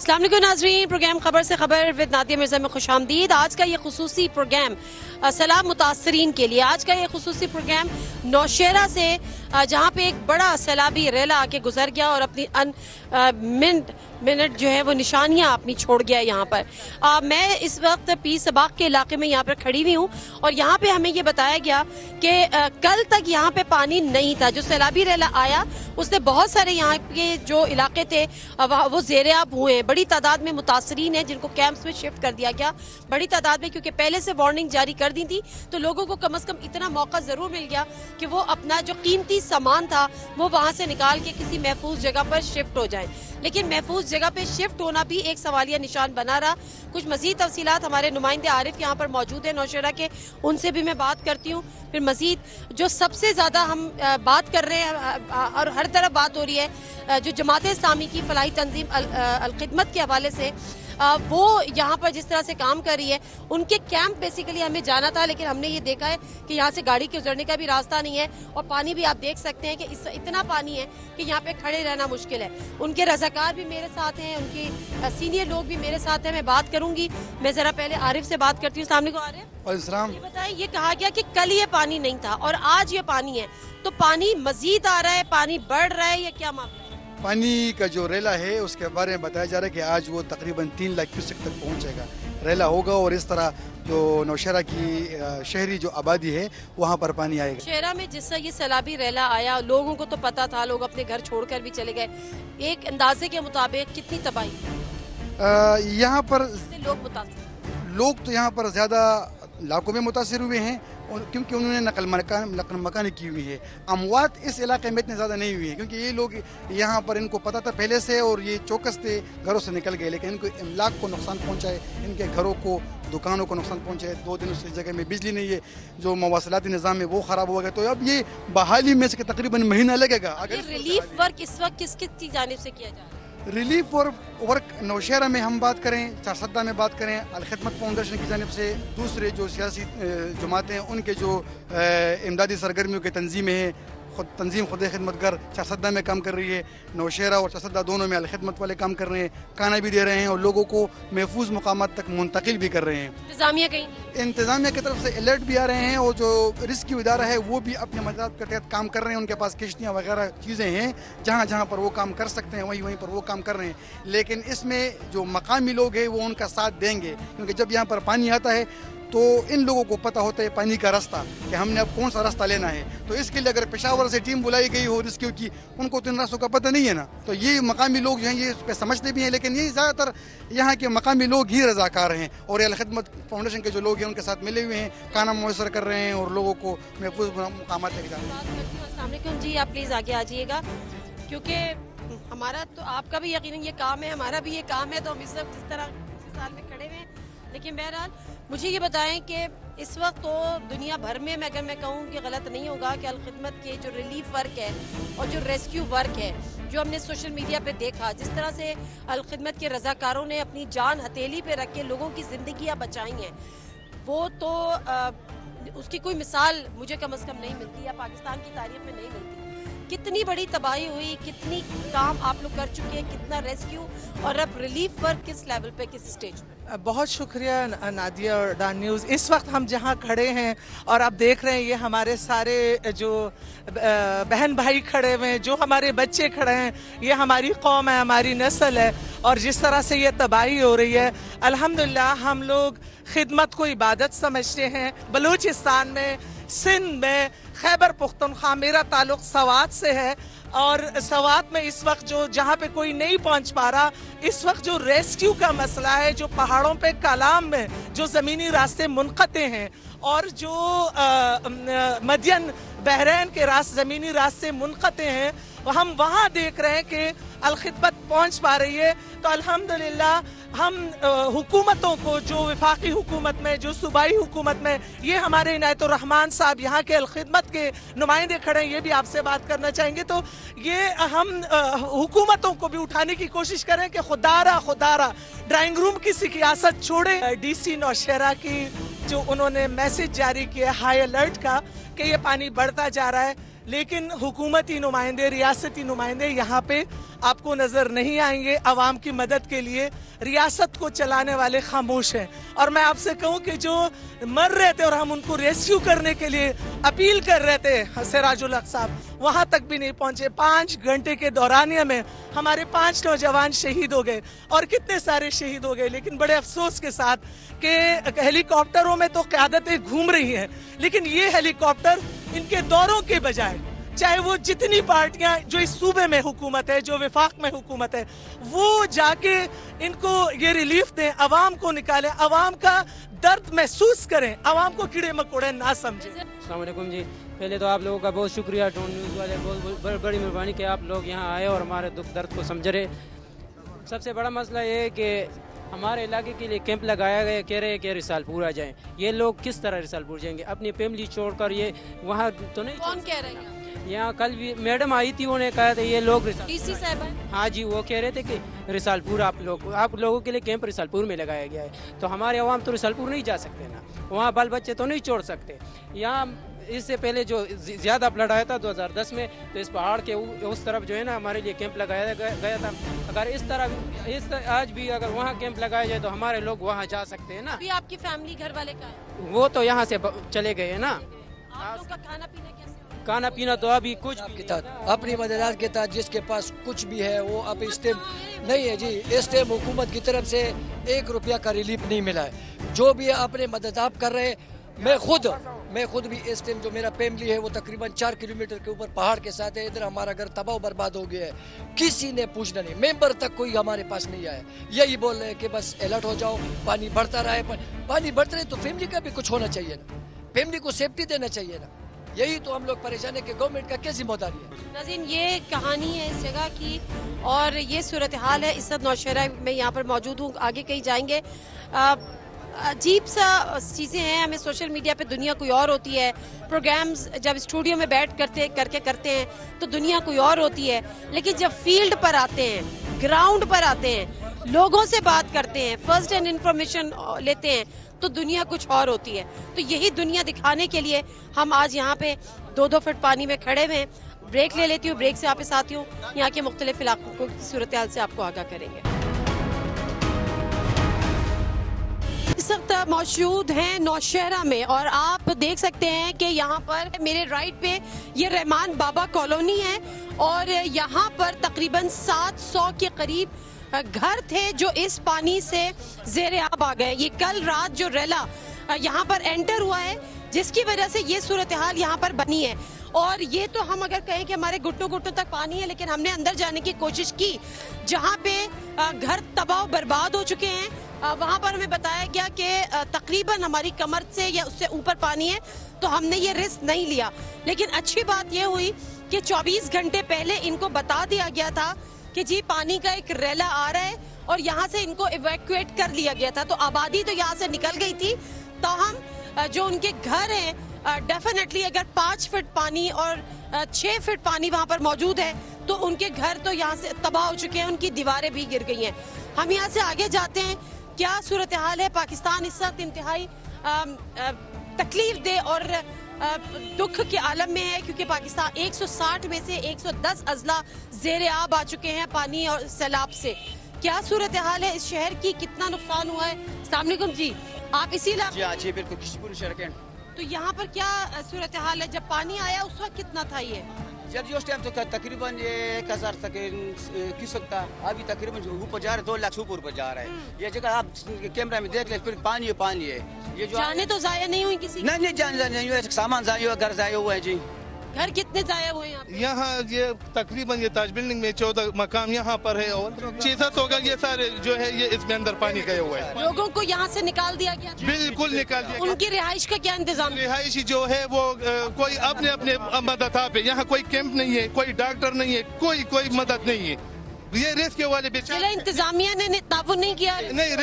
अस्सलाम वालेकुम नाज़रीन, प्रोग्राम खबर से खबर विद नादिया मिर्ज़ा में खुशामदीद। आज का ये खुसूसी प्रोग्राम सैलाब मुतासरीन के लिए, आज का ये खुसूसी प्रोग्राम नौशेरा से जहाँ पे एक बड़ा सैलाबी रेला आके गुजर गया और अपनी मिनट जो है वो निशानियाँ अपनी छोड़ गया यहाँ पर। मैं इस वक्त पीर सबाग के इलाके में यहाँ पर खड़ी हुई हूँ और यहाँ पे हमें ये बताया गया कि कल तक यहाँ पे पानी नहीं था। जो सैलाबी रेला आया उसने बहुत सारे यहाँ के जो इलाके थे वो ज़ेर-ए-आब हुए हैं। बड़ी तादाद में मुतासरीन हैं जिनको कैंप्स में शिफ्ट कर दिया गया, बड़ी तादाद में, क्योंकि पहले से वार्निंग जारी कर दी थी तो लोगों को कम से कम इतना मौका ज़रूर मिल गया कि वो अपना जो कीमती सामान था वो वहाँ से निकाल के किसी महफूज जगह पर शिफ्ट हो जाएं। लेकिन महफूज जगह पे शिफ्ट होना भी एक सवालिया निशान बना रहा। कुछ मजीद तफसीलात हमारे नुमाइंदे आरिफ यहाँ पर मौजूद है नौशेरा के, उनसे भी मैं बात करती हूँ। फिर मजीद जो सबसे ज़्यादा हम बात कर रहे हैं और हर तरफ बात हो रही है जो जमात इस्लामी की फलाही तंजीम अल खिदमत के हवाले से वो यहाँ पर जिस तरह से काम कर रही है, उनके कैंप बेसिकली हमें जाना था, लेकिन हमने ये देखा है कि यहाँ से गाड़ी के गुजरने का भी रास्ता नहीं है और पानी भी आप देख सकते हैं कि इतना पानी है कि यहाँ पे खड़े रहना मुश्किल है। उनके रजाकार भी मेरे साथ हैं, उनके सीनियर लोग भी मेरे साथ हैं, मैं बात करूंगी। मैं ज़रा पहले आरिफ से बात करती हूँ। सामने को आरिफ, ये बताइए, ये कहा गया कि कल ये पानी नहीं था और आज ये पानी है, तो पानी मजीद आ रहा है, पानी बढ़ रहा है, या क्या मामला है? पानी का जो रेला है उसके बारे में बताया जा रहा है कि आज वो तकरीबन 3 लाख क्यूसेक तक पहुंचेगा, रेला होगा। और इस तरह जो नौशेरा की शहरी जो आबादी है वहाँ पर पानी आएगा। शहरा में जिस ये सैलाबी रेला आया, लोगों को तो पता था, लोग अपने घर छोड़कर भी चले गए। एक अंदाजे के मुताबिक कितनी तबाही यहाँ पर लोग तो यहाँ पर ज़्यादा लाखों में मुतासिर हुए हैं क्योंकि उन्होंने नकल मकानी की हुई है। अमवात इस इलाके में इतने ज़्यादा नहीं हुई है क्योंकि ये लोग यहाँ पर, इनको पता था पहले से और ये चौकस थे, घरों से निकल गए। लेकिन इनको इमलाक को नुकसान पहुँचाए, इनके घरों को, दुकानों को नुकसान पहुँचाए। 2 दिन उस जगह में बिजली नहीं है, जो मवासलाती निज़ाम है वो ख़राब हो गया। तो अब ये बहाली में से तकरीबन महीना लगेगा। अगर रिलीफ वर्क इस वक्त किसकी जानिब से किया जा रहा है? रिलीफ और वर्क नौशेरा में हम बात करें, चारसद्दा में बात करें, अल खिदमत फाउंडेशन की जानिब से, दूसरे जो सियासी जमातें हैं उनके जो इमदादी सरगर्मियों की तंजीमें हैं, तंजीम खुद खिदमतगर चारसद्दा में काम कर रही है, नौशेरा और चारसद्दा दोनों में अल खिदमत वाले काम कर रहे हैं, खाना भी दे रहे हैं और लोगों को महफूज मकामात तक मुंतकिल भी कर रहे हैं। इंतज़ामिया की तरफ से अलर्ट भी आ रहे हैं और जो रिस्क्यू इदारा है वो भी अपने मदद के तहत काम कर रहे हैं। उनके पास किश्तियाँ वगैरह चीज़ें हैं, जहाँ जहाँ पर वो काम कर सकते हैं वहीं पर वो काम कर रहे हैं। लेकिन इसमें जो मकामी लोग हैं वो उनका साथ देंगे क्योंकि जब यहाँ पर पानी आता है तो इन लोगों को पता होता है पानी का रास्ता कि हमने अब कौन सा रास्ता लेना है। तो इसके लिए अगर पेशावर से टीम बुलाई गई हो रिस्क्यू की, उनको तो इन रास्तों का पता नहीं है ना, तो ये मकामी लोग हैं, ये इस पर समझते भी हैं। लेकिन ये ज़्यादातर यहाँ के मकामी लोग ही रजाकार हैं और अल खिदमत फाउंडेशन के जो लोग हैं उनके साथ मिले हुए हैं, खाना मुयसर कर रहे हैं और लोगों को महफूज मकामात तक जाना। जी आप प्लीज़ आगे आ जाइएगा, क्योंकि हमारा तो, आपका भी यकीनन ये काम है, हमारा भी ये काम है, तो हम इस वक्त जिस तरह साल में खड़े हुए हैं। लेकिन बहरहाल मुझे ये बताएं कि इस वक्त तो दुनिया भर में, अगर मैं कहूँ कि गलत नहीं होगा, कि अल खिदमत के जो रिलीफ वर्क है और जो रेस्क्यू वर्क है, जो हमने सोशल मीडिया पे देखा, जिस तरह से अल खिदमत के रज़ाकारों ने अपनी जान हथेली पे रख के लोगों की ज़िंदगियाँ बचाई हैं, वो तो उसकी कोई मिसाल मुझे कम से कम नहीं मिलती या पाकिस्तान की तारीख में नहीं मिलती। कितनी बड़ी तबाही हुई, कितनी काम आप लोग कर चुके हैं, कितना रेस्क्यू, और अब रिलीफ वर्क किस लेवल पे, किस स्टेज पे? बहुत शुक्रिया नादिया और डान न्यूज़। इस वक्त हम जहाँ खड़े हैं और आप देख रहे हैं ये हमारे सारे जो बहन भाई खड़े हुए हैं, जो हमारे बच्चे खड़े हैं, ये हमारी कौम है, हमारी नस्ल है। और जिस तरह से ये तबाही हो रही है, अल्हम्दुलिल्लाह हम लोग खिदमत को इबादत समझते हैं। बलूचिस्तान में, सिंध में, खैबर पुख्तनख्वा, मेरा ताल्लुक़ सवात से है और सवात में इस वक्त जो जहाँ पे कोई नहीं पहुँच पा रहा, इस वक्त जो रेस्क्यू का मसला है, जो पहाड़ों पे कलाम में जो ज़मीनी रास्ते मुनक़ते हैं और जो मदियन बहरैन के ज़मीनी रास्ते मुनक़ते हैं, हम वहाँ देख रहे हैं कि अल खिदमत पहुँच पा रही है। तो अल्हम्दुलिल्लाह हम हुकूमतों को, जो वफाकी हुकूमत में, जो सूबाई हुकूमत में, ये हमारे इनायतुर रहमान साहब यहाँ के अल खिदमत के नुमाइंदे खड़े हैं, ये भी आपसे बात करना चाहेंगे। तो ये हम हुकूमतों को भी उठाने की कोशिश करें कि खुदारा ड्राइंग रूम की सियासत छोड़े। DC नौशेरा की जो उन्होंने मैसेज जारी किया हाई अलर्ट का कि ये पानी बढ़ता जा रहा है, लेकिन हुकूमती नुमाइंदे, रियासती नुमाइंदे यहाँ पे आपको नजर नहीं आएंगे। आवाम की मदद के लिए रियासत को चलाने वाले खामोश हैं। और मैं आपसे कहूँ कि जो मर रहे थे और हम उनको रेस्क्यू करने के लिए अपील कर रहे थे, सिराजुल हक साहब वहाँ तक भी नहीं पहुँचे। 5 घंटे के दौरानिया में हमारे 5 नौजवान शहीद हो गए और कितने सारे शहीद हो गए। लेकिन बड़े अफसोस के साथ कि हेलीकॉप्टरों में तो क़यादतें घूम रही हैं, लेकिन ये हेलीकॉप्टर इनके दौरों के बजाय, चाहे वो जितनी पार्टियां जो इस सूबे में हुकूमत है, जो विफाक में हुकूमत है, वो जाके इनको ये रिलीफ दें, अवाम को निकालें, अवाम का दर्द महसूस करें, अवाम को कीड़े मकोड़े ना समझें। अस्सलाम वालेकुम जी, पहले तो आप लोगों का बहुत शुक्रिया, टोन न्यूज़ वाले, बहुत बड़ी मेहरबानी कि आप लोग यहाँ आए और हमारे दुख दर्द को समझ रहे। सबसे बड़ा मसला ये है कि हमारे इलाके के लिए कैंप लगाया गया, कह रहे हैं कि रिसालपुर आ जाएं। ये लोग किस तरह रिसालपुर जाएंगे? अपनी फैमिली छोड़कर ये वहाँ तो नहीं। कौन कह रहे हैं? यहाँ कल भी मैडम आई थी, उन्होंने कहा था ये लोग डीसी साहब हैं। हाँ जी, वो कह रहे थे कि रिसालपुर आप लोगों के लिए कैंप रिसालपुर में लगाया गया है। तो हमारे अवाम तो रिसालपुर नहीं जा सकते ना, वहाँ बाल बच्चे तो नहीं छोड़ सकते। यहाँ इससे पहले जो ज़्यादा फ्लड आया था 2010 में, तो इस पहाड़ के उस तरफ जो है ना हमारे लिए कैंप लगाया गया था। अगर इस तरह आज भी अगर वहाँ कैंप लगाया जाए तो हमारे लोग वहाँ जा सकते हैं ना। अभी आपकी फैमिली घर वाले कहाँ हैं? वो तो यहाँ से चले गए हैं ना। आप लोग का खाना पीना कैसे? खाना पीना तो अभी कुछ के तहत, अपनी मदद के तहत जिसके पास कुछ भी है वो अब इस टाइम नहीं है जी। इस टाइम हुकूमत की तरफ से 1 रुपया का रिलीफ नहीं मिला है। जो भी अपने मदद आप कर रहे हैं, मैं खुद भी इस टाइम जो मेरा फैमिली है वो तकरीबन 4 किलोमीटर के ऊपर पहाड़ के साथ है। इधर हमारा घर तबाह बर्बाद हो गया है, किसी ने पूछना नहीं, मेंबर तक कोई हमारे पास नहीं आया। यही बोल रहे हैं कि बस अलर्ट हो जाओ, पानी बढ़ता रहे। पानी बढ़ता रहे तो फैमिली का भी कुछ होना चाहिए ना, फैमिली को सेफ्टी देना चाहिए ना। यही तो हम लोग परेशान है कि गवर्नमेंट का क्या जिम्मेदारी है। नाज़रीन, ये कहानी है इस जगह की और ये सूरत हाल है। इस वक्त नौशहरा में यहाँ पर मौजूद हूँ, आगे कहीं जाएंगे। अजीब सा चीज़ें हैं, हमें सोशल मीडिया पे दुनिया कोई और होती है, प्रोग्राम्स जब स्टूडियो में बैठ करते हैं तो दुनिया कोई और होती है, लेकिन जब फील्ड पर आते हैं, ग्राउंड पर आते हैं, लोगों से बात करते हैं, फर्स्ट हैंड इंफॉर्मेशन लेते हैं, तो दुनिया कुछ और होती है। तो यही दुनिया दिखाने के लिए हम आज यहाँ पे 2-2 फुट पानी में खड़े हुए हैं। ब्रेक ले लेती हूँ, ब्रेक से वापस आती हूँ, यहाँ के मुख्तलिफ इलाकों की सूरत हाल से आपको आगाह करेंगे। इस वक्त मौजूद हैं नौशहरा में और आप देख सकते हैं कि यहाँ पर मेरे राइट पे ये रहमान बाबा कॉलोनी है और यहाँ पर तकरीबन 700 के करीब घर थे जो इस पानी से ज़ेरे आब आ गए। ये कल रात जो रेला यहाँ पर एंटर हुआ है, जिसकी वजह से ये सूरत हाल यहाँ पर बनी है। और ये तो हम अगर कहें कि हमारे घुटनों घुटनों तक पानी है, लेकिन हमने अंदर जाने की कोशिश की जहाँ पे घर तबाह बर्बाद हो चुके हैं। वहाँ पर हमें बताया गया कि तकरीबन हमारी कमर से या उससे ऊपर पानी है, तो हमने ये रिस्क नहीं लिया। लेकिन अच्छी बात ये हुई कि 24 घंटे पहले इनको बता दिया गया था कि जी पानी का एक रेला आ रहा है और यहाँ से इनको इवैक्यूएट कर लिया गया था। तो आबादी तो यहाँ से निकल गई थी, ताहम जो उनके घर हैं डेफिनेटली अगर 5 फीट पानी और 6 फीट पानी वहाँ पर मौजूद है तो उनके घर तो यहाँ से तबाह हो चुके हैं, उनकी दीवारें भी गिर गई हैं। हम यहाँ से आगे जाते हैं, क्या सूरत हाल है। पाकिस्तान इस वक्त इंतहाई तकलीफ दे और दुख के आलम में है, क्योंकि पाकिस्तान 160 में से 110 अजला ज़ेरे आब आ चुके हैं पानी और सैलाब से। क्या सूरत हाल है इस शहर की, कितना नुकसान हुआ है? अस्सलाम वालेकुम जी, आप इसी इलाके? जी बिल्कुल, किशनपुर शहर के। तो यहाँ पर क्या सूरत हाल है? जब पानी आया उस वक्त कितना था ये? जब जी उस टाइम तो तकरीबन ये 1000 तक क्यूसेक था, अभी तकरीबन ऊपर जा रहा है, 2 लाख ऊपर जा रहा है। ये जगह आप कैमरा में देख ले, फिर पानी है। ये जो जाने तो जाया नहीं हुई किसी? नहीं जाने नहीं हुआ, सामान जाया हुआ, घर जाया हुआ है जी। घर कितने जाया हुए हैं यहाँ? ये तकरीबन ये ताज बिल्डिंग में 14 मकाम यहाँ पर है और 600 होगा, ये सारे जो है ये इसमें अंदर पानी गया हुआ है। लोगों को यहाँ से निकाल दिया गया? बिल्कुल निकाल दिया। उनकी रिहाइश का क्या इंतजाम? रिहाइश जो है वो कोई अपने अपने मदद पे, यहाँ कोई कैंप नहीं है, कोई डॉक्टर नहीं है, कोई मदद नहीं है। ये रेस्क्यू वाले बेचारे, इंतजामिया ने ताउन नहीं किया? नहीं,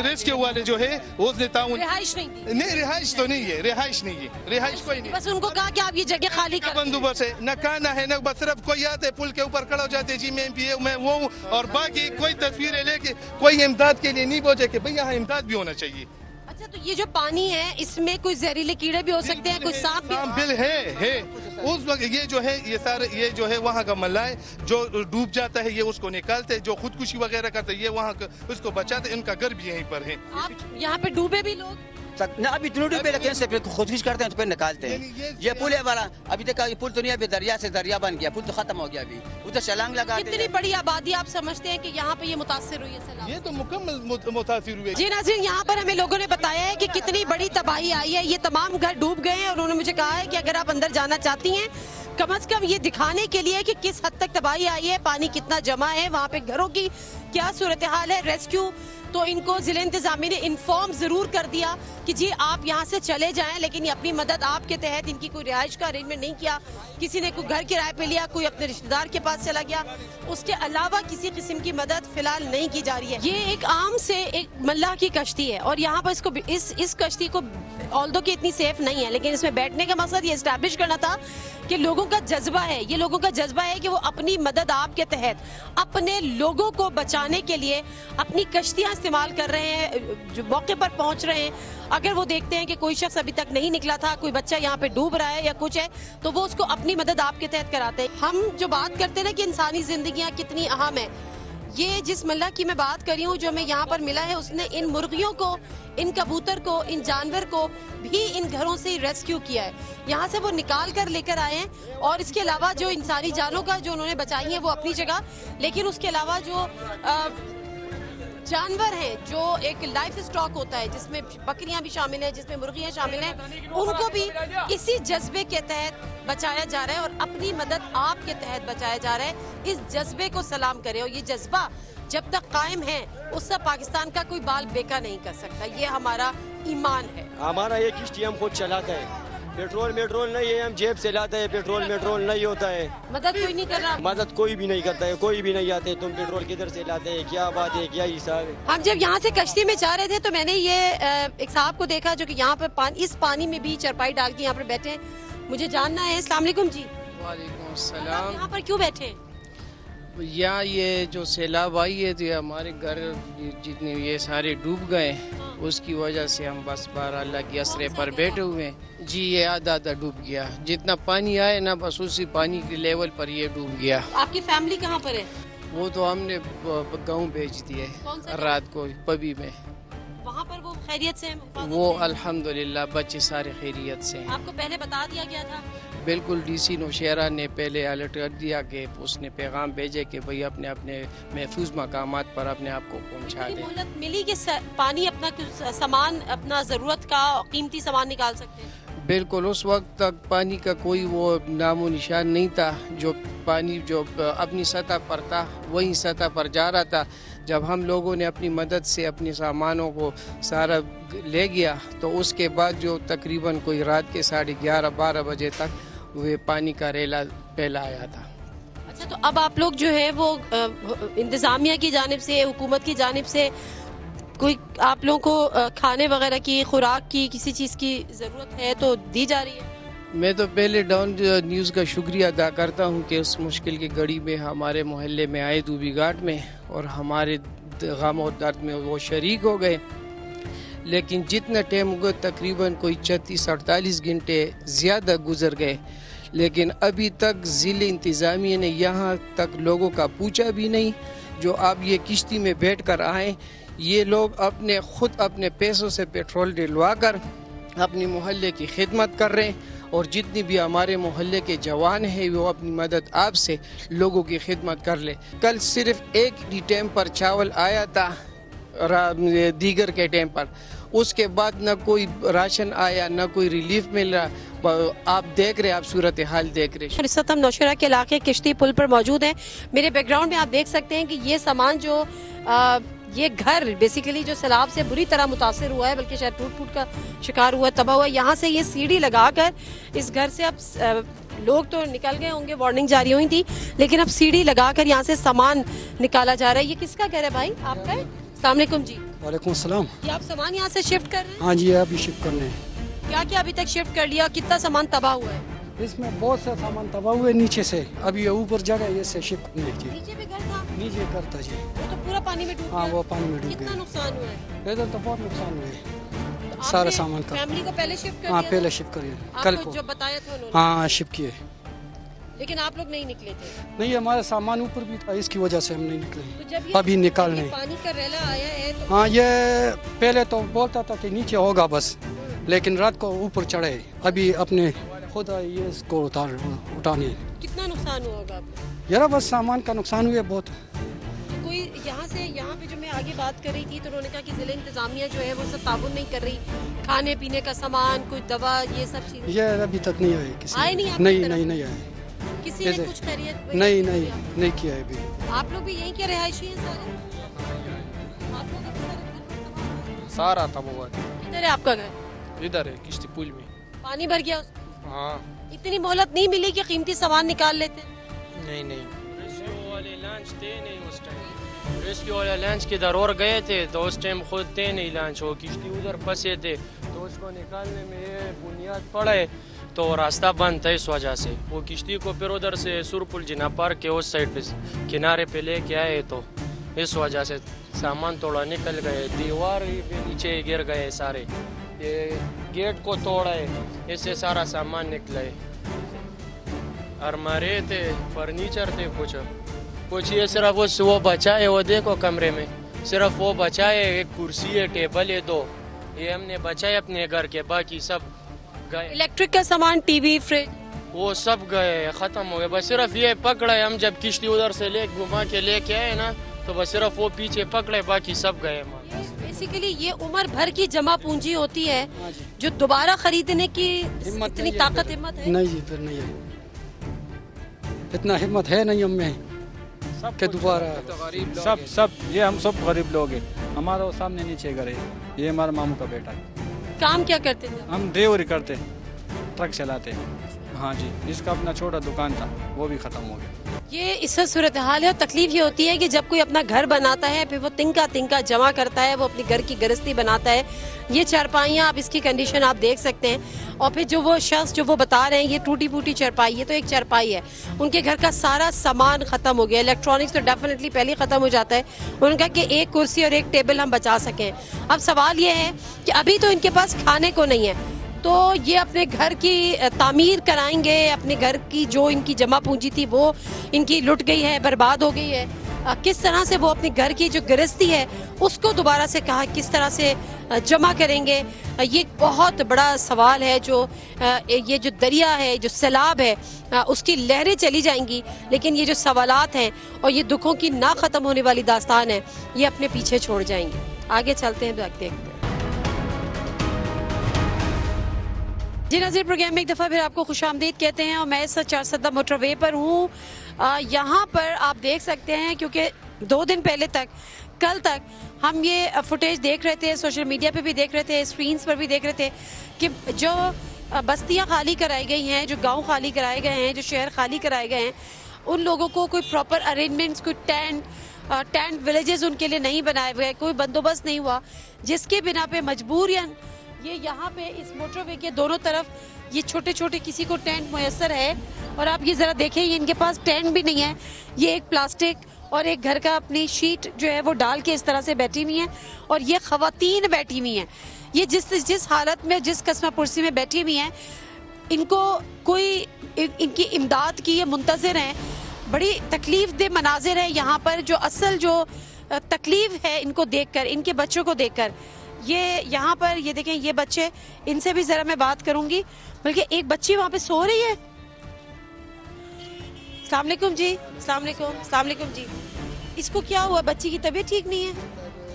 रेस्क्यू वाले जो है उसने ताउन, रिहाइश नहीं दी? नहीं, रिहाइश तो नहीं है, रिहाइश कोई नहीं। बस उनको कहा कि आप ये जगह खाली कर। बंदोबस्त है, न खाना है, न बस सिर्फ कोई आते पुल के ऊपर खड़ा हो जाते, जी मैं वो हूँ, और बाकी कोई तस्वीरें लेके कोई इमदाद के लिए नहीं पहुंचे कि भाई यहाँ इमदाद भी होना चाहिए। अच्छा, तो ये जो पानी है इसमें कोई जहरीले कीड़े भी हो सकते हैं, कुछ सांप भी? बिल है उस वक्त ये जो है ये सारे ये जो है वहाँ का मल्लाह जो डूब जाता है ये उसको निकालते हैं, जो खुदकुशी वगैरह करते हैं ये वहाँ उसको बचाते हैं, इनका घर भी यहीं पर है। आप यहाँ पे डूबे भी लोग? ना अभी डूबे लेकिन से खुदकुश करते हैं तो फिर निकालते हैं। ये पुल है वाला अभी तक ये पुल तो नहीं, अभी दरिया से दरिया बन गया, पुल तो खत्म हो गया, अभी उधर छलांग लगाते हैं। कितनी बड़ी आबादी आप समझते हैं कि यहाँ पे ये मुतासिर हुई है सैलाब? ये तो मुकम्मल मुतासिर हुए। जी नाज़रीन, यहाँ पर हमें लोगों ने बताया है कि कितनी बड़ी तबाही आई है, ये तमाम घर डूब गए हैं और उन्होंने मुझे कहा है कि अगर आप अंदर जाना चाहती हैं कम से कम ये दिखाने के लिए कि किस हद तक तबाही आई है, पानी कितना जमा है, वहाँ पे घरों की क्या सूरत हाल है। रेस्क्यू तो इनको जिले इंतजामी ने इन्फॉर्म जरूर कर दिया कि जी आप यहाँ से चले जाएं, लेकिन ये अपनी मदद आपके तहत इनकी कोई रिहाइश का अरेंजमेंट नहीं किया, किसी ने कोई घर किराए पे लिया, कोई अपने रिश्तेदार के पास चला गया, उसके अलावा किसी किस्म की मदद फिलहाल नहीं की जा रही है। ये एक आम से एक मल्लाह की कश्ती है और यहाँ पर इसको इस कश्ती को ऑल्दो की इतनी सेफ नहीं है, लेकिन इसमें बैठने का मकसद ये एस्टैब्लिश करना था कि लोगों का जज्बा है, ये लोगों का जज्बा है कि वो अपनी मदद आपके तहत अपने लोगों को बचाने के लिए अपनी कश्तियाँ इस्तेमाल कर रहे हैं, जो मौके पर पहुंच रहे हैं। अगर वो देखते हैं कि कोई शख्स अभी तक नहीं निकला था, कोई बच्चा यहाँ पे डूब रहा है या कुछ है, तो वो उसको अपनी मदद आपके तहत कराते हैं। हम जो बात करते हैं ना कि इंसानी जिंदगियाँ कितनी अहम है, ये जिस मल्लाह की मैं बात कर रही हूँ जो हमें यहाँ पर मिला है, उसने इन मुर्गियों को, इन कबूतर को, इन जानवर को भी इन घरों से रेस्क्यू किया है, यहाँ से वो निकाल कर लेकर आए हैं। और इसके अलावा जो इंसानी जानों का जो उन्होंने बचाई है वो अपनी जगह, लेकिन उसके अलावा जो जानवर हैं, जो एक लाइफ स्टॉक होता है जिसमें बकरियां भी शामिल हैं, जिसमें मुर्गियां शामिल हैं, उनको भी इसी जज्बे के तहत बचाया जा रहा है और अपनी मदद आपके तहत बचाया जा रहा है। इस जज्बे को सलाम करें और ये जज्बा जब तक कायम है उससे पाकिस्तान का कोई बाल बेका नहीं कर सकता, ये हमारा ईमान है। हमारा ये किश्ती हम खुद चलाते हैं, पेट्रोल नहीं है, हम जेब से लाते हैं, पेट्रोल नहीं होता है, मदद कोई नहीं कर रहा, मदद कोई भी नहीं करता है, कोई भी नहीं आते, तुम पेट्रोल किधर से लाते हैं, क्या बात है, क्या हिसाब है। हम जब यहाँ से कश्ती में जा रहे थे तो मैंने ये एक साहब को देखा जो कि यहाँ पर इस पानी में भी चरपाई डाल के यहाँ पर बैठे हैं। मुझे जानना है, अस्सलाम वालेकुम जी। वालेकुम सलाम। यहाँ पर क्यों बैठे हैं? यहाँ ये जो सैलाब आई है तो हमारे घर जितने ये सारे डूब गए, उसकी वजह से हम बस बाहर अल्लाह की असरे पर बैठे हुए हैं। जी ये आधा डूब गया, जितना पानी आए ना बस उसी पानी के लेवल पर ये डूब गया। आपकी फैमिली कहाँ पर है? वो तो हमने गाँव भेज दिए रात को पबी में। वहाँ पर वो खैरियत से हैं? वो अल्हम्दुलिल्लाह बच्चे सारे खैरियत से हैं। आपको पहले बता दिया गया था? बिल्कुल, डीसी नौशहरा ने पहले अलर्ट कर दिया कि उसने पैगाम भेजे कि भाई अपने अपने महफूज मकामात पर अपने आप को पहुँचा दें। मोहलत मिली कि पानी अपना सामान, अपना ज़रूरत का कीमती सामान निकाल सकते हैं? बिल्कुल, उस वक्त तक पानी का कोई वो नामो निशान नहीं था। जो पानी जो अपनी सतह पर था वही सतह पर जा रहा था। जब हम लोगों ने अपनी मदद से अपने सामानों को सारा ले गया तो उसके बाद जो तकरीबन कोई रात के 11:30-12 बजे तक वो पानी का रेला पहला आया था। अच्छा, तो अब आप लोग जो है वो इंतज़ामिया की जानिब से, हुकूमत की जानिब से कोई आप लोगों को खाने वगैरह की, खुराक की, किसी चीज़ की ज़रूरत है तो दी जा रही है? मैं तो पहले डाउन न्यूज़ का शुक्रिया अदा करता हूं कि उस मुश्किल की घड़ी में हमारे मोहल्ले में आए दूबी घाट में और हमारे गम और दर्द में वो शरीक हो गए। लेकिन जितना टाइम हुआ तकरीबन कोई 36-48 घंटे ज़्यादा गुजर गए, लेकिन अभी तक ज़िले इंतज़ामिया ने यहाँ तक लोगों का पूछा भी नहीं। जो आप ये किश्ती में बैठ कर आए, ये लोग अपने पैसों से पेट्रोल डलवा कर अपनी मोहल्ले की खिदमत कर रहे हैं और जितनी भी हमारे मोहल्ले के जवान हैं वो अपनी मदद आपसे लोगों की खिदमत कर ले। कल सिर्फ एक ही टाइम पर चावल आया था दीगर के टाइम पर, उसके बाद न कोई राशन आया, न कोई रिलीफ मिल रहा। आप देख रहे, आप सूरत हाल देख रहे। इस वक्त हम नौशहरा के इलाके किश्ती पुल पर मौजूद हैं। मेरे बैकग्राउंड में आप देख सकते हैं कि ये सामान जो ये घर बेसिकली जो सैलाब से बुरी तरह मुतासिर हुआ है, बल्कि शायद टूट का शिकार हुआ, तबाह हुआ, यहाँ से ये सीढ़ी लगाकर इस घर से अब लोग तो निकल गए होंगे, वार्निंग जारी हुई थी, लेकिन अब सीढ़ी लगाकर यहाँ से सामान निकाला जा रहा है। ये किसका घर है भाई? आपका है? अस्सलाम वालेकुम जी। वालेकुम सलाम। ये आप सामान यहाँ से शिफ्ट कर रहे हैं? हाँ जी, अभी शिफ्ट करने हैं। क्या क्या अभी तक शिफ्ट कर लिया? कितना सामान तबाह हुआ है? इसमें बहुत सा सामान तबाह हुए नीचे से, अभी ऊपर जगह ये से शिफ्ट करने जी। नीचे भी घर था? नीचे घर था जी। वो तो पूरा पानी में डूब गया? हाँ, वो पानी में डूब गया। कितना नुकसान हुआ है? इधर तो बहुत नुकसान हुआ है। तो सारा सामान का। फैमिली को पहले शिफ्ट कर हाँ दिया पहले था? शिफ्ट करिए कल आपको को। जो बताया था उन्होंने? हाँ शिफ्ट किए। लेकिन आप लोग नहीं निकले थे? नहीं हमारा सामान ऊपर भी था, इसकी वजह से हम नहीं तो निकले। जब ये अभी निकाल ये नहीं। पानी का रेला आया है तो हाँ ये पहले तो बोलता था कि नीचे होगा बस, लेकिन रात को ऊपर चढ़े। अभी अपने खुद ये इसको उठाने। कितना नुकसान हुआ होगा आपको? यार बस सामान का नुकसान हुआ बहुत। कोई यहाँ से यहाँ पे जो मैं आगे बात कर रही थी तो उन्होंने कहा कि जिला इंतजामिया जो है वो सब ताउन नहीं कर रही, खाने पीने का सामान, कोई दवा, ये सब चीजें ये अभी तक नहीं आए किसी। आए नहीं आपकी नहीं तरफ? नहीं नहीं आए किसी ने कैसे? कुछ खैरियत नहीं नहीं किया है अभी। आप लोग भी यहीं के रिहायशी हैं सारे? आप लोग भी सारे सारा तब हुआ किधर है आपका घर? इधर है किश्ती पुल में। पानी भर गया उसमें? हाँ इतनी मोहलत नहीं मिली कि कीमती सामान निकाल लेते? नहीं नहीं रेस्क्यू वाले लॉन्च थे नहीं उस टाइम। रेस्क्यू वाले लॉन्च किधर और गए थे तो उस टाइम खुद थे नहीं लॉन्च, वो किश्ती उधर फंसे थे तो उसको निकालने में ये बुनियाद पड़े तो रास्ता बंद था इस वजह से। वो किश्ती को फिर उधर से सुरपुल जिना पार्क के उस साइड पे किनारे पे लेके आए तो इस वजह से सामान थोड़ा निकल गए, दीवार भी नीचे गिर गए सारे, ये गेट को तोड़ा है, इससे सारा सामान निकला है। अलमारी थे, फर्नीचर थे, कुछ ये सिर्फ वो बचा है, वो देखो कमरे में सिर्फ वो बचा है, एक कुर्सी है, टेबल है, 2 ये हमने बचाए अपने घर के, बाकी सब गए। इलेक्ट्रिक का सामान, टीवी, फ्रिज, वो सब गए, खत्म हो गए। बस सिर्फ ये पकड़ा है, हम जब किश्ती उधर से घुमा के लेके आए ना तो बस सिर्फ वो पीछे पकड़े, बाकी सब गए। बेसिकली ये उम्र भर की जमा पूंजी होती है जो दोबारा खरीदने की इतनी ताकत हिम्मत है नहीं जी, फिर नहीं है, इतना हिम्मत है नहीं हमें कि दोबारा। सब ये हम सब गरीब लोग हैं। हमारा वो सामने नीचे घर है, ये हमारे मामू का बेटा है। काम क्या करते थे? हम ड्राइवरी करते, ट्रक चलाते। हाँ जी, इसका अपना छोटा दुकान था, वो भी खत्म हो गया। ये इस सूरत हाल है और तकलीफ ये होती है कि जब कोई अपना घर बनाता है फिर वो तिनका जमा करता है, वो अपनी घर की गृहस्थी बनाता है। ये चारपाइयाँ, आप इसकी कंडीशन आप देख सकते हैं। और फिर जो वो शख्स जो वो बता रहे हैं ये टूटी फूटी चारपाई, ये तो एक चारपाई है, उनके घर का सारा सामान खत्म हो गया। इलेक्ट्रॉनिक्स तो डेफिनेटली पहले खत्म हो जाता है। उन्होंने कहा कि एक कुर्सी और एक टेबल हम बचा सकें। अब सवाल ये है कि अभी तो इनके पास खाने को नहीं है, तो ये अपने घर की तामीर कराएंगे, अपने घर की जो इनकी जमा पूंजी थी वो इनकी लुट गई है, बर्बाद हो गई है। किस तरह से वो अपने घर की जो गृहस्थी है उसको दोबारा से कहा किस तरह से जमा करेंगे, ये बहुत बड़ा सवाल है। जो ये जो दरिया है, जो सैलाब है, उसकी लहरें चली जाएंगी, लेकिन ये जो सवालात हैं और ये दुखों की ना ख़त्म होने वाली दास्तान है, ये अपने पीछे छोड़ जाएंगे। आगे चलते हैं, देखते हैं। जी नाज़रीन, प्रोग्राम में एक दफ़ा फिर आपको खुशामदीद कहते हैं और मैं इस 4 मोटरवे पर हूँ। यहाँ पर आप देख सकते हैं क्योंकि 2 दिन पहले तक, कल तक हम ये फुटेज देख रहे थे, सोशल मीडिया पे भी देख रहे थे, स्क्रीन्स पर भी देख रहे थे कि जो बस्तियाँ खाली कराई गई हैं, जो गांव खाली कराए गए हैं, जो शहर खाली कराए गए हैं, उन लोगों को कोई प्रॉपर अरेंजमेंट्स, कोई टेंट विलेजेस उनके लिए नहीं बनाए हुए, कोई बंदोबस्त नहीं हुआ, जिसके बिना पे मजबूरन ये यहाँ पे इस मोटरवे के दोनों तरफ ये छोटे छोटे किसी को टेंट मुयस्सर है। और आप ये ज़रा देखें, ये इनके पास टेंट भी नहीं है, ये एक प्लास्टिक और एक घर का अपनी शीट जो है वो डाल के इस तरह से बैठी हुई हैं। और ये ख़वातीन बैठी हुई हैं, ये जिस हालत में, जिस कस्मा पुरसी में बैठी हुई हैं, इनको कोई इनकी इमदाद की ये मुंतज़िर हैं। बड़ी तकलीफ दे मनाजिर है यहाँ पर। जो असल जो तकलीफ है इनको देखकर, इनके बच्चों को देखकर, ये यहाँ पर ये देखें, ये बच्चे, इनसे भी ज़रा मैं बात करूँगी, बल्कि एक बच्ची वहाँ पे सो रही है। अस्सलाम वालेकुम जी, अस्सलाम वालेकुम जी। इसको क्या हुआ? बच्ची की तबीयत ठीक नहीं है?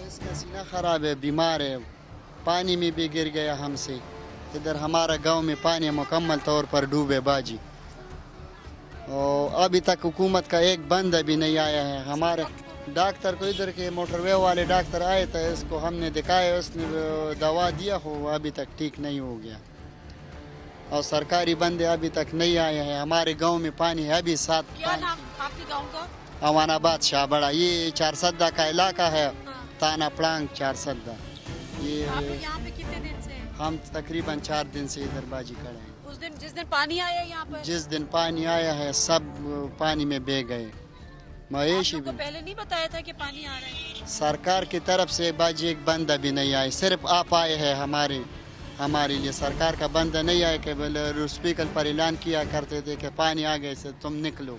इसका सीना खराब है, बीमार है, पानी में भी गिर गया हमसे। इधर हमारा गांव में पानी मुकम्मल तौर पर डूबे बाजी, और अभी तक हुकूमत का एक बंदा भी नहीं आया है। हमारे डॉक्टर को, इधर के मोटरवे वाले डॉक्टर आए थे, इसको हमने दिखाया, उसने दवा दिया हो, अभी तक ठीक नहीं हो गया। और सरकारी बंदे अभी तक नहीं आए हैं। हमारे गांव में पानी है अभी 7। क्या नाम आपके गांव का? अमानाबाद शाहबड़ा, ये 4 सद्दा का इलाका है। ताना प्लांग 4 सद्दा। ये यहाँ पे कितने दिन से? हम तकरीबन 4 दिन से इधर बाजी खड़े हैं। उस दिन जिस दिन पानी आया यहाँ पर? जिस दिन पानी आया है सब पानी में बह गए। معیشی आपको पहले नहीं बताया था कि पानी आ रहा है? सरकार की तरफ से बाजी एक बंदा भी नहीं आए, सिर्फ आप आए हैं हमारे लिए। सरकार का बंदा नहीं आए कि स्पीकर पर ऐलान किया करते थे कि पानी आ गए से तुम निकलो,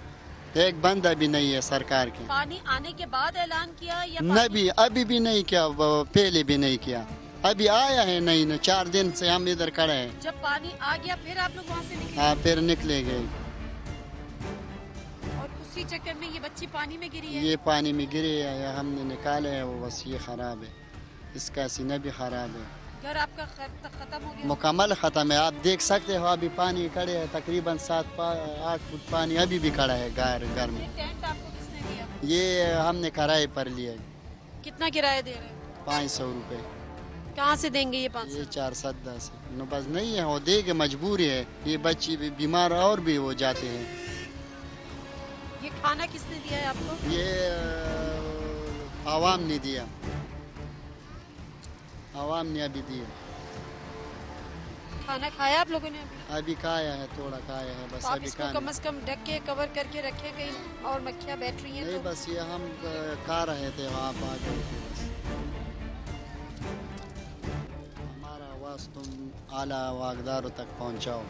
एक बंदा भी नहीं है सरकार की। पानी आने के बाद ऐलान किया या नहीं, अभी भी नहीं किया, पहले भी नहीं किया, अभी आया है नहीं, 4 दिन से हम इधर खड़े हैं। जब पानी आ गया फिर आप लोग वहाँ से निकले? हाँ, फिर निकले गए। और उसी चक्कर में ये बच्ची पानी में गिरी है? ये पानी में गिरी है, हमने निकाले है, वो बस ये खराब है, इसका सीना भी खराब है। घर आपका खत्म हो गया? मुकम्मल ख़त्म है। आप देख सकते हो अभी पानी खड़े है, तकरीबन 7-8 फुट पानी अभी भी खड़ा है घर में। टेंट आपको किसने दिया? ये हमने किराए पर लिया। कितना किराया दे रहे हैं? 500 रुपये। कहाँ से देंगे ये 500? ये 4 सद्दा से न, बस नहीं है, वो दे के मजबूरी है। ये बच्चे भी बीमार और भी हो जाते हैं। ये खाना किसने दिया है आपको? ये आवाम ने दिया, आवाम ने अभी दिया। खाना खाया आप लोगों ने? अभी खाया है, थोड़ा खाया है बस। तो आप अभी इसको कम से कम ढक के कवर करके रखे, कहीं और मक्खियाँ बैठ रही हैं? नहीं, बस ये हम खा रहे थे, वहाँ आ गए थे बस। हमारा आवाज़ तुम आला वागदारों तक पहुँचाओ।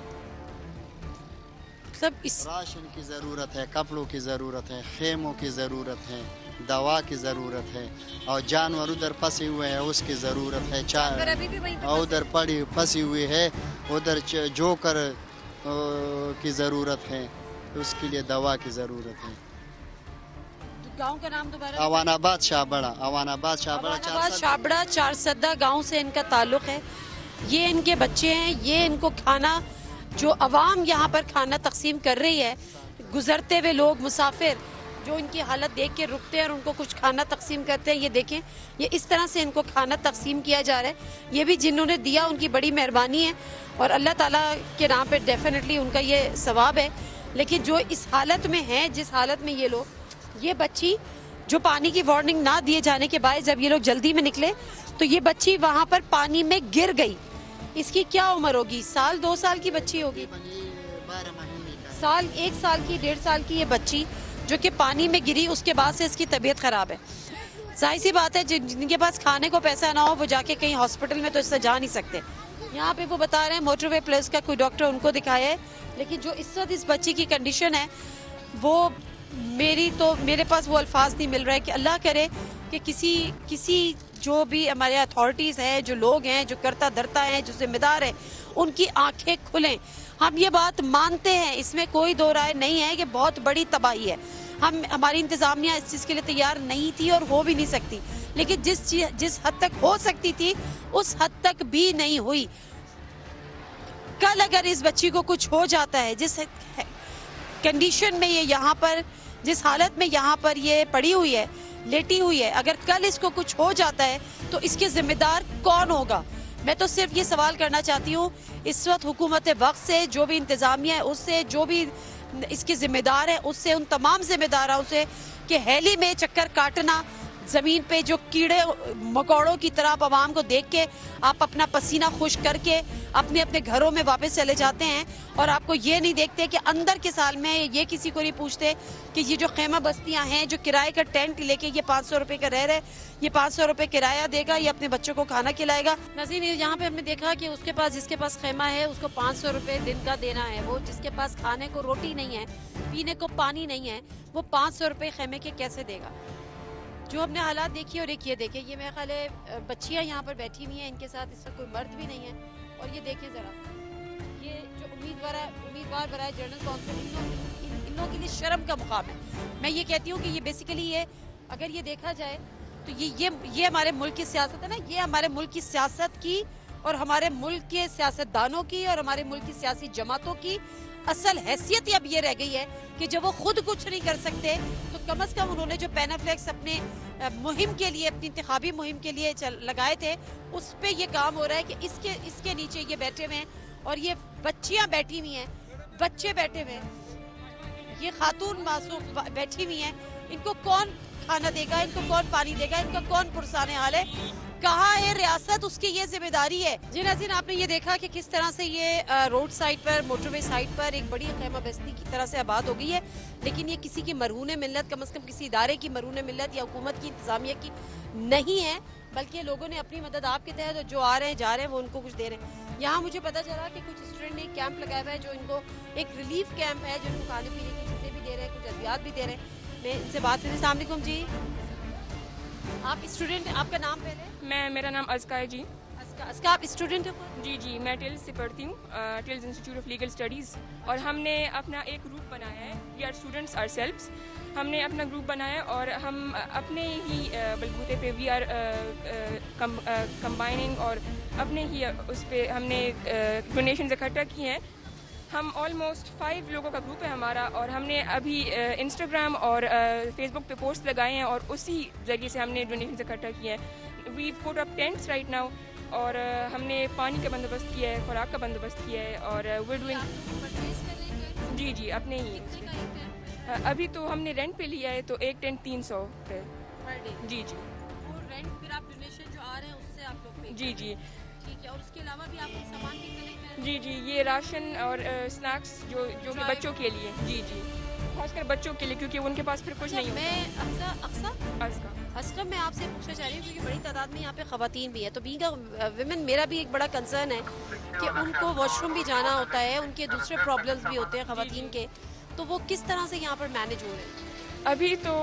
मतलब इस राशन की ज़रूरत है, कपड़ों की ज़रूरत है, खेमों की ज़रूरत है, दवा की ज़रूरत है, और जानवर उधर फंसे हुए हैं उसकी ज़रूरत है। और उधर पड़ी फंसी हुई है, उधर जोकर की ज़रूरत है, उसके लिए दवा की ज़रूरत है। गांव का नाम दोबारा? अवानाबाद शाहबड़ा। अवानाबाद शाहबड़ा 4 सद्दा गाँव से इनका ताल्लुक है। ये इनके बच्चे हैं, ये इनको खाना जो अवाम यहाँ पर खाना तकसीम कर रही है, गुजरते हुए लोग मुसाफिर जो इनकी हालत देख के रुकते हैं और उनको कुछ खाना तकसीम करते हैं। ये देखें, ये इस तरह से इनको खाना तकसीम किया जा रहा है। ये भी जिन्होंने दिया उनकी बड़ी मेहरबानी है और अल्लाह ताला के नाम पे डेफिनेटली उनका ये सवाब है। लेकिन जो इस हालत में है, जिस हालत में ये लोग, ये बच्ची जो पानी की वार्निंग ना दिए जाने के बाद जब ये लोग जल्दी में निकले तो ये बच्ची वहाँ पर पानी में गिर गई। इसकी क्या उम्र होगी? 1-2 साल की बच्ची होगी, 1 साल की, 1.5 साल की ये बच्ची जो कि पानी में गिरी, उसके बाद से इसकी तबीयत खराब है। जाहिर सी बात है, जिनके पास खाने को पैसा ना हो वो जाके कहीं हॉस्पिटल में तो इससे जा नहीं सकते। यहाँ पे वो बता रहे हैं मोटरवे प्लस का कोई डॉक्टर उनको दिखाया है, लेकिन जो इस वक्त इस बच्ची की कंडीशन है वो मेरे पास वो अल्फाज नहीं मिल रहा है कि अल्लाह करे कि किसी जो भी हमारे अथॉरिटीज़ हैं, जो लोग हैं, जो करता धरता है, जो जिम्मेदार है, उनकी आंखें खुलें। हम ये बात मानते हैं, इसमें कोई दो राय नहीं है कि बहुत बड़ी तबाही है। हमारी इंतज़ामिया इस चीज़ के लिए तैयार नहीं थी और हो भी नहीं सकती, लेकिन जिस हद तक हो सकती थी उस हद तक भी नहीं हुई। कल अगर इस बच्ची को कुछ हो जाता है, जिस कंडीशन में ये यहाँ पर, जिस हालत में यहाँ पर ये पड़ी हुई है, लेटी हुई है, अगर कल इसको कुछ हो जाता है तो इसके जिम्मेदार कौन होगा? मैं तो सिर्फ ये सवाल करना चाहती हूँ इस वक्त हुकूमत वक्त से, जो भी इंतज़ामिया है उससे, जो भी इसके जिम्मेदार है उससे, उन तमाम जिम्मेदारों से कि हेली में चक्कर काटना, ज़मीन पे जो कीड़े मकोड़ों की तरह आप आवाम को देख के आप अपना पसीना खुश करके अपने अपने घरों में वापस चले जाते हैं और आपको ये नहीं देखते कि अंदर के साल में ये किसी को नहीं पूछते कि ये जो खेमा बस्तियां हैं, जो किराए का टेंट लेके ये 500 रुपये का रह रहे, ये 500 रुपये किराया देगा, ये अपने बच्चों को खाना खिलाएगा। नज़ीर, यहाँ पे हमने देखा कि उसके पास, जिसके पास खेमा है उसको 500 रुपये दिन का देना है। वो जिसके पास खाने को रोटी नहीं है, पीने को पानी नहीं है, वो 500 रुपये खेमे के कैसे देगा? जो हमने हालात देखी और एक ये देखे, ये मेरे ख्याल है बच्चियाँ यहाँ पर बैठी हुई हैं, इनके साथ इसका कोई मर्द भी नहीं है। और ये देखें ज़रा, ये जो उम्मीदवार बनाए जनरल काउंसिल, इन लोगों के लिए शर्म का मुकाम है। मैं ये कहती हूँ कि ये बेसिकली ये, अगर ये देखा जाए तो ये हमारे मुल्क की सियासत है ना, ये हमारे मुल्क की सियासत की और हमारे मुल्क के सियासतदानों की और हमारे मुल्क की सियासी जमातों की असल हैसियत अब ये रह गई है कि जब वो खुद कुछ नहीं कर सकते तो कम से कम उन्होंने जो पैनाफ्लेक्स अपने मुहिम के लिए, अपनी इंतखाबी मुहिम के लिए लगाए थे, उस पे ये काम हो रहा है कि इसके नीचे ये बैठे हुए हैं और ये बच्चियां बैठी हुई हैं, बच्चे बैठे हुए हैं, ये खातून मासूम बैठी हुई हैं। इनको कौन खाना देगा, इनको कौन पानी देगा, इनका कौन पुरसाने हाल है? کہاں ہے ریاست, اس کی یہ ذمہ داری ہے. جی ناظرین, آپ نے یہ دیکھا کہ کس طرح سے یہ روڈ سائڈ پر, موٹر وے سائڈ پر ایک بڑی خیمہ بستی کی طرح سے آباد ہو گئی ہے, لیکن یہ کسی کی مرہون ملت, کم از کم کسی ادارے کی مرہون ملت یا حکومت کی, انتظامیہ کی نہیں ہے, بلکہ لوگوں نے اپنی مدد آپ کے تحت جو آ رہے ہیں جا رہے ہیں وہ ان کو کچھ دے رہے ہیں. یہاں مجھے پتا چلا کہ کچھ اسٹوڈنٹ نے ایک کیمپ لگایا ہوا ہے جو ان کو ایک ریلیف کیمپ ہے, جو ان کو کھانے پینے کی چیزیں بھی دے رہے ہیں, کچھ ادویات بھی دے رہے ہیں. میں ان سے بات کریں. السلام علیکم جی, آپ اسٹوڈنٹ, آپ کا نام پہلے؟ میرا نام ازکا ہے جی. ازکا, آپ اسٹوڈنٹ ہیں؟ جی میں ٹیلز سے پڑھتی ہوں, TILS institute of legal studies, اور ہم نے اپنا ایک گروپ بنایا ہے, we are students ourselves. ہم نے اپنا گروپ بنایا اور ہم اپنے ہی بلبوتے پہ وی آر کمبائننگ, اور اپنے ہی اس پہ ہم نے ڈونیشنز اکٹھا کی ہیں. ہم آلموسٹ 5 لوگوں کا گروپ ہے ہمارا, اور ہم نے ابھی انسٹاگرام اور فیس بک پہ پوسٹ لگائے ہیں, اور اسی ذریعے سے ہم نے ڈونیشنز اکٹھا کی ہیں. وی پٹ اپ ٹینٹس رائٹ ناؤ, اور ہم نے پانی کا بندوبست کیا ہے, خوراک کا بندوبست کیا ہے, اور وی ڈوئنگ. جی اپنے ہی. ابھی تو ہم نے رینٹ پہ لیا ہے, تو ایک ٹینٹ 300 روپے. جی رینٹ پھر آپ ڈونیشن جو آ رہے ہیں اس سے آپ لوگ. جی ٹھیک ہے, اور اس کے علاوہ بھی آپ کو سامان بھی کلیکٹ کریں؟ جی یہ راشن اور اسنیکس جو کہ بچوں کے لیے. جی خاص کر بچوں کے لیے, کیونکہ ان کے پاس پھر کچھ نہیں ہوتا. اکثر میں آپ سے پوچھنا چاہ رہی ہوں کیونکہ بڑی تعداد میں یہاں پہ خواتین بھی ہے, تو بینگ ویمن میرا بھی ایک بڑا کنسرن ہے کہ ان کو واش روم بھی جانا ہوتا ہے, ان کے دوسرے پرابلمس بھی ہوتے ہیں خواتین کے, تو وہ کس طرح سے یہاں پر مینیج ہو رہے ہیں؟ ابھی تو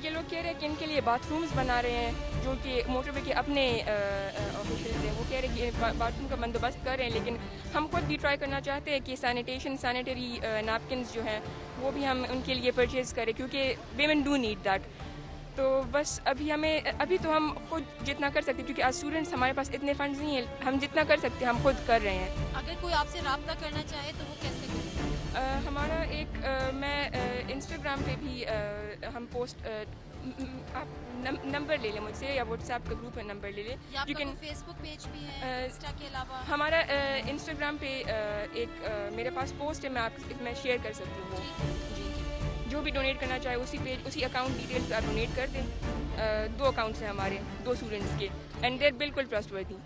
یہ لوگ کہہ رہے ہیں کہ ان کے لیے باتھ رومز بنا رہے ہیں, جو کہ موٹر وے کے اپنے آفیشلز ہیں, وہ کہہ رہے ہیں کہ باتھ روم کا بندوبست کر رہے ہیں, لیکن ہم خود بھی ٹرائی کرنا چاہتے ہیں کہ سینیٹری نیپکنز جو ہیں وہ بھی ہم ان کے لیے پرچیز کریں, کیونکہ ویمن ڈو نیڈ دیٹ. تو بس ابھی تو ہم خود جتنا کر سکتے ہیں, کیونکہ آج اسٹوڈنٹس ہمارے پاس اتنے فنڈز نہیں ہیں, ہم جتنا کر سکتے ہیں ہم خود کر رہے ہیں. اگر کوئی آپ سے رابطہ کرنا چاہے تو وہ کیسے کریں؟ ہمارا ایک میں انسٹاگرام پہ بھی ہم پوسٹ, آپ نمبر لے لیں مجھ سے, یا واٹس ایپ کا گروپ ہے, نمبر لے لیں. لیکن فیس بک پیج بھی ہے انسٹا کے علاوہ؟ ہمارا انسٹاگرام پہ ایک میرے پاس پوسٹ ہے, میں شیئر کر سکتی ہوں وہ. جی جو بھی ڈونیٹ کرنا چاہے اسی اکاؤنٹ ڈیٹیلس پہ آپ ڈونیٹ کر دیں. 2 اکاؤنٹس ہیں ہمارے 2 اسٹوڈنٹس کے, اینڈ دے بالکل ٹرسٹ ورتھی.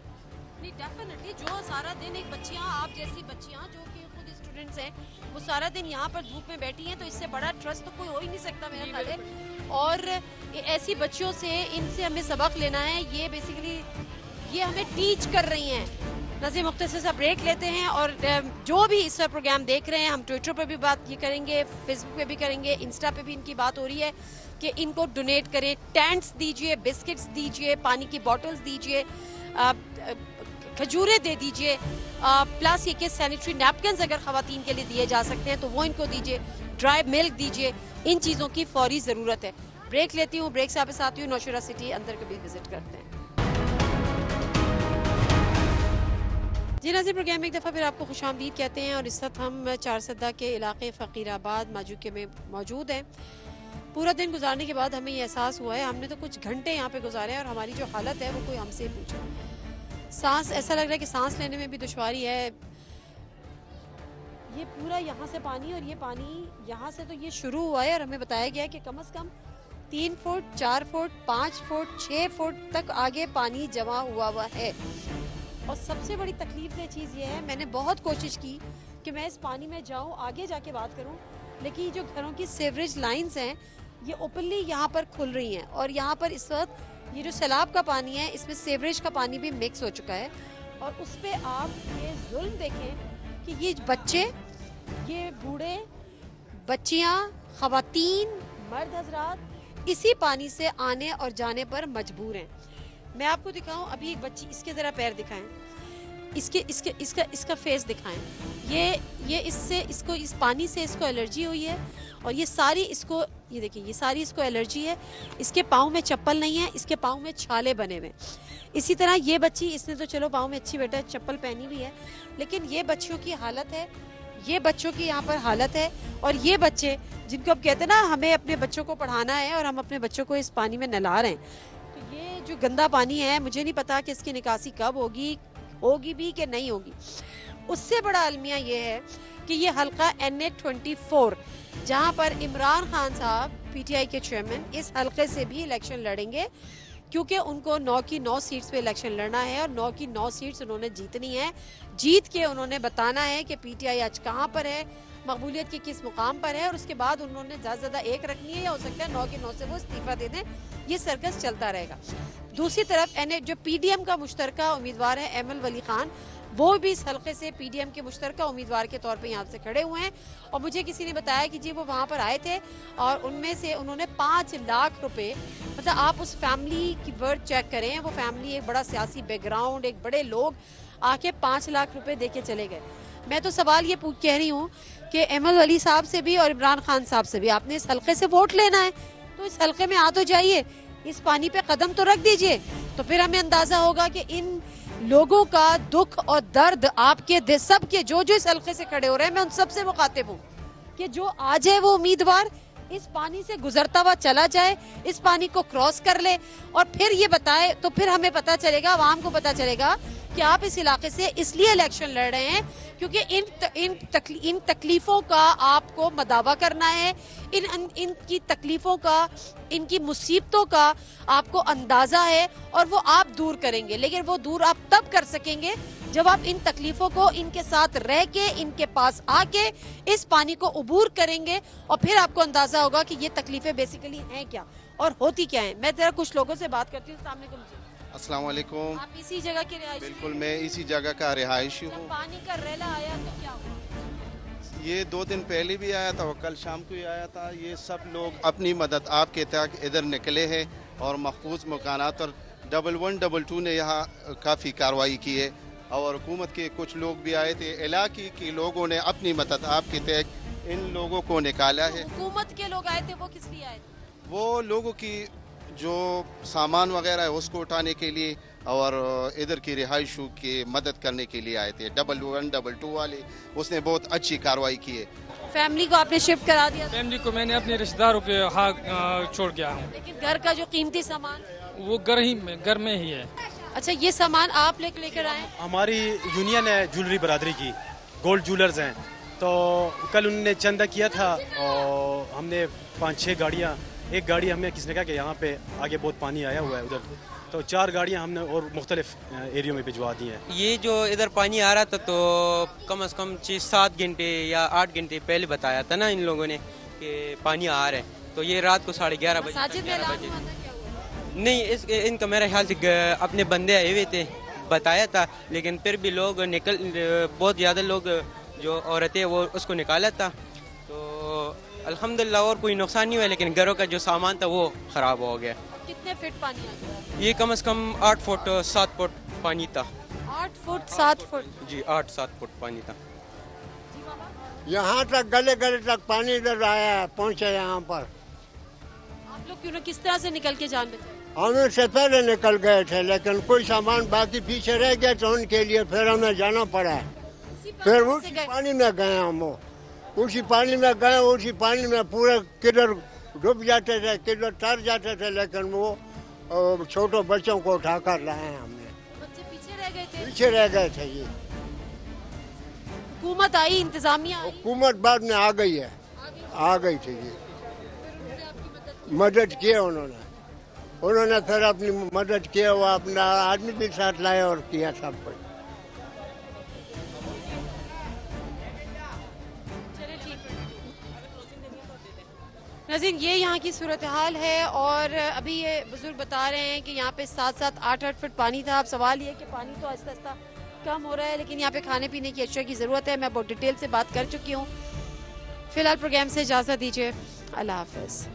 نہیں ڈیفینیٹلی, جو سارا دن ایک بچیاں, آپ جیسی بچیاں جو کہ خود اسٹوڈنٹس ہیں, وہ سارا دن یہاں پر دھوپ میں بیٹھی ہیں, تو اس سے بڑا ٹرسٹ تو کوئی ہو ہی نہیں سکتا میرا خیال ہے. اور ایسی بچیوں سے, ان سے ہمیں سبق لینا ہے. یہ بیسیکلی یہ ہمیں ٹیچ کر رہی ہیں. نظیر مختصر سا بریک لیتے ہیں, اور جو بھی اس پروگرام دیکھ رہے ہیں, ہم ٹویٹر پہ بھی بات یہ کریں گے, فیس بک پہ بھی کریں گے, انسٹا پہ بھی ان کی بات ہو رہی ہے کہ ان کو ڈونیٹ کریں, ٹینٹس دیجئے, بسکٹس دیجئے, پانی کی بوٹلز دیجئے, کھجوریں دے دیجئے, پلس یہ کہ سینیٹری نیپکنز اگر خواتین کے لیے دیے جا سکتے ہیں تو وہ ان کو دیجئے, ڈرائی ملک دیجئے. ان چیزوں کی فوری ضرورت ہے. بریک لیتی ہوں, بریک سے آپ آتی ہوں نوشہرہ سٹی اندر کبھی وزٹ کرتے ہیں. جی ناظرین, پروگرام ایک دفعہ پھر آپ کو خوش آمدید کہتے ہیں, اور اس وقت ہم چارسدہ کے علاقے فقیر آباد ماجوکے میں موجود ہیں. پورا دن گزارنے کے بعد ہمیں یہ احساس ہوا ہے, ہم نے تو کچھ گھنٹے یہاں پہ گزارے ہیں, اور ہماری جو حالت ہے وہ کوئی ہم سے پوچھے. سانس ایسا لگ رہا ہے کہ سانس لینے میں بھی دشواری ہے. یہ پورا یہاں سے پانی, اور یہ پانی یہاں سے تو یہ شروع ہوا ہے, اور ہمیں بتایا گیا ہے کہ کم از کم 3 فٹ 4 فٹ 5 فٹ 6 فٹ تک آگے پانی جمع ہوا ہے. اور سب سے بڑی تکلیف دہ چیز یہ ہے, میں نے بہت کوشش کی کہ میں اس پانی میں جاؤں, آگے جا کے بات کروں, لیکن یہ جو گھروں کی سیوریج لائنز ہیں یہ اوپنلی یہاں پر کھل رہی ہیں, اور یہاں پر اس وقت یہ جو سیلاب کا پانی ہے اس میں سیوریج کا پانی بھی مکس ہو چکا ہے. اور اس پہ آپ یہ ظلم دیکھیں کہ یہ بچے, یہ بوڑھے, بچیاں, خواتین, مرد حضرات اسی پانی سے آنے اور جانے پر مجبور ہیں. میں آپ کو دکھاؤں, ابھی ایک بچی, اس کے ذرا پیر دکھائیں, اس کا فیس دکھائیں. یہ اس کو اس پانی سے اس کو الرجی ہوئی ہے, اور یہ ساری اس کو, یہ دیکھیں, یہ ساری اس کو الرجی ہے. اس کے پاؤں میں چپل نہیں ہے, اس کے پاؤں میں چھالے بنے ہوئے. اسی طرح یہ بچی, اس نے تو چلو پاؤں میں اچھی بیٹا چپل پہنی بھی ہے, لیکن یہ بچیوں کی حالت ہے, یہ بچوں کی یہاں پر حالت ہے. اور یہ بچے جن کو اب کہتے ہیں نا ہمیں اپنے بچوں کو پڑھانا ہے, اور ہم اپنے بچوں کو اس پانی میں نہلا رہے ہیں, تو یہ جو گندا پانی ہے مجھے نہیں پتا کہ اس کی نکاسی کب ہوگی بھی کہ نہیں ہوگی. اس سے بڑا المیہ یہ ہے کہ یہ حلقہ NA24 جہاں پر عمران خان صاحب PTI کے چیئرمین اس حلقے سے بھی الیکشن لڑیں گے, کیونکہ ان کو 9 کی 9 سیٹس پہ الیکشن لڑنا ہے اور 9 کی 9 سیٹس انہوں نے جیتنی ہے. جیت کے انہوں نے بتانا ہے کہ پی ٹی آئی آج کہاں پر ہے, مقبولیت کے کس مقام پر ہے, اور اس کے بعد انہوں نے زیادہ زیادہ ایک رکھنی ہے, یا ہو سکتا ہے 9 کی 9 سے وہ استعفیٰ دے دیں. یہ سرکس چلتا رہے گا. دوسری طرف جو پی ڈی ایم کا مشترکہ امیدوار ہے ایمل ولی خان, وہ بھی اس حلقے سے پی ڈی ایم کے مشترکہ امیدوار کے طور پہ یہاں سے کھڑے ہوئے ہیں. اور مجھے کسی نے بتایا کہ جی وہ وہاں پر آئے تھے اور ان میں سے انہوں نے 5 لاکھ روپے, مطلب آپ اس فیملی کی ورڈ چیک کریں, وہ فیملی ایک بڑا سیاسی بیک گراؤنڈ, ایک بڑے لوگ آ کے 5 لاکھ روپے دے کے چلے گئے. میں تو سوال یہ کہہ رہی ہوں کہ ایمل ولی صاحب سے بھی اور عمران خان صاحب سے بھی آپ نے اس حلقے سے ووٹ لینا ہے, تو اس حلقے میں آ تو جائیے, اس پانی پہ قدم تو رکھ دیجئے, تو پھر ہمیں اندازہ ہوگا کہ ان لوگوں کا دکھ اور درد آپ کے سب کے جو اس حلقے سے کھڑے ہو رہے ہیں, میں ان سب سے مخاطب ہوں کہ جو آ جائے وہ امیدوار اس پانی سے گزرتا ہوا چلا جائے, اس پانی کو کراس کر لے اور پھر یہ بتائے, تو پھر ہمیں پتا چلے گا, عوام کو پتا چلے گا کہ آپ اس علاقے سے اس لیے الیکشن لڑ رہے ہیں کیونکہ ان تکلیفوں کا آپ کو مداوع کرنا ہے, ان کی تکلیفوں کا, ان کی مصیبتوں کا آپ کو اندازہ ہے اور وہ آپ دور کریں گے. لیکن وہ دور آپ تب کر سکیں گے جب آپ ان تکلیفوں کو ان کے ساتھ رہ کے, ان کے پاس آ کے اس پانی کو عبور کریں گے, اور پھر آپ کو اندازہ ہوگا کہ یہ تکلیفیں بیسیکلی ہیں کیا اور ہوتی کیا ہیں. میں ذرا کچھ لوگوں سے بات کرتی ہوں. السلام علیکم جی. السلام علیکم. آپ اسی جگہ کے رہائشی؟ بالکل, میں اسی جگہ کا رہائشی ہوں. پانی کا ریلا آیا تو کیا ہوا؟ یہ 2 دن پہلے بھی آیا تھا اور کل شام کو ہی آیا تھا. یہ سب لوگ اپنی مدد آپ کے تحت ادھر نکلے ہیں اور محفوظ مکانات پر 1122 نے یہاں کافی کارروائی کی ہے, اور حکومت کے کچھ لوگ بھی آئے تھے. علاقے کے لوگوں نے اپنی مدد آپ کے تحت ان لوگوں کو نکالا ہے. حکومت کے لوگ آئے تھے, وہ کس لیے آئے تھے؟ وہ لوگوں کی جو سامان وغیرہ ہے اس کو اٹھانے کے لیے اور ادھر کی رہائشوں کی مدد کرنے کے لیے آئے تھے. 1122 والے, اس نے بہت اچھی کارروائی کی ہے. فیملی کو آپ نے شفٹ کرا دیا؟ فیملی کو میں نے اپنے رشتہ داروں کے ہاں چھوڑ گیا ہوں. لیکن گھر کا جو قیمتی سامان وہ گھر میں ہی ہے. اچھا, یہ سامان آپ لے کر آئے؟ ہماری یونین ہے جولری برادری کی, گولڈ جولرز ہیں, تو کل انہوں نے چندہ کیا تھا اور ہم نے 5-6 گاڑیاں, ایک گاڑی ہمیں کس نے کہا کہ یہاں پہ آگے بہت پانی آیا ہوا ہے ادھر, تو 4 گاڑیاں ہم نے اور مختلف ایریوں میں بھجوا دی ہیں. یہ جو ادھر پانی آ رہا تھا تو کم از کم 6-7 گھنٹے یا 8 گھنٹے پہلے بتایا تھا نا ان لوگوں نے کہ پانی آ رہا ہے, تو یہ رات کو 11:30 بجے نہیں, ان کا میرے خیال سے اپنے بندے آئے ہوئے تھے, بتایا تھا, لیکن پھر بھی لوگ بہت زیادہ لوگ جو عورتیں وہ اس کو نکالا تھا, تو الحمدللہ اور کوئی نقصان نہیں ہوا, لیکن گھروں کا جو سامان تھا وہ خراب ہو گیا. کتنے فٹ پانی آ گیا؟ یہ کم از کم 8 فٹ 7 فٹ پانی تھا. 8 فٹ 7 فٹ جی, 8-7 فٹ پانی تھا. یہاں تک گلے تک پانی ادھر آیا ہے, پہنچے یہاں پر. آپ لوگ کیوں کس طرح سے نکل کے جان بچے؟ ہم اس سے پہلے نکل گئے تھے, لیکن کوئی سامان باقی پیچھے رہ گیا تو ان کے لیے پھر ہمیں جانا پڑا ہے. پھر اسی پانی میں گئے ہم, اسی پانی میں گئے, اسی پانی میں پورے کدھر ڈوب جاتے تھے, کدھر تر جاتے تھے, لیکن وہ چھوٹوں بچوں کو اٹھا کر لائے ہیں ہم نے. بچے پیچھے رہ گئے تھے؟ پیچھے رہ گئے تھے. یہ حکومت آئی, انتظامیہ آئی؟ حکومت بعد میں آ گئی ہے, آ گئی تھی. یہ مدد کی انہوں نے پھر اپنی مدد کیا, وہ اپنا آدمی بھی ساتھ لائے اور کیا سب کچھ. ناظرین, یہ یہاں کی صورتحال ہے, اور ابھی یہ بزرگ بتا رہے ہیں کہ یہاں پہ 7-7 8-8 فٹ پانی تھا. اب سوال یہ کہ پانی تو آہستہ آہستہ کم ہو رہا ہے, لیکن یہاں پہ کھانے پینے کی اشیاء کی ضرورت ہے. میں بہت ڈیٹیل سے بات کر چکی ہوں. فی الحال پروگرام سے اجازت دیجیے. اللہ حافظ.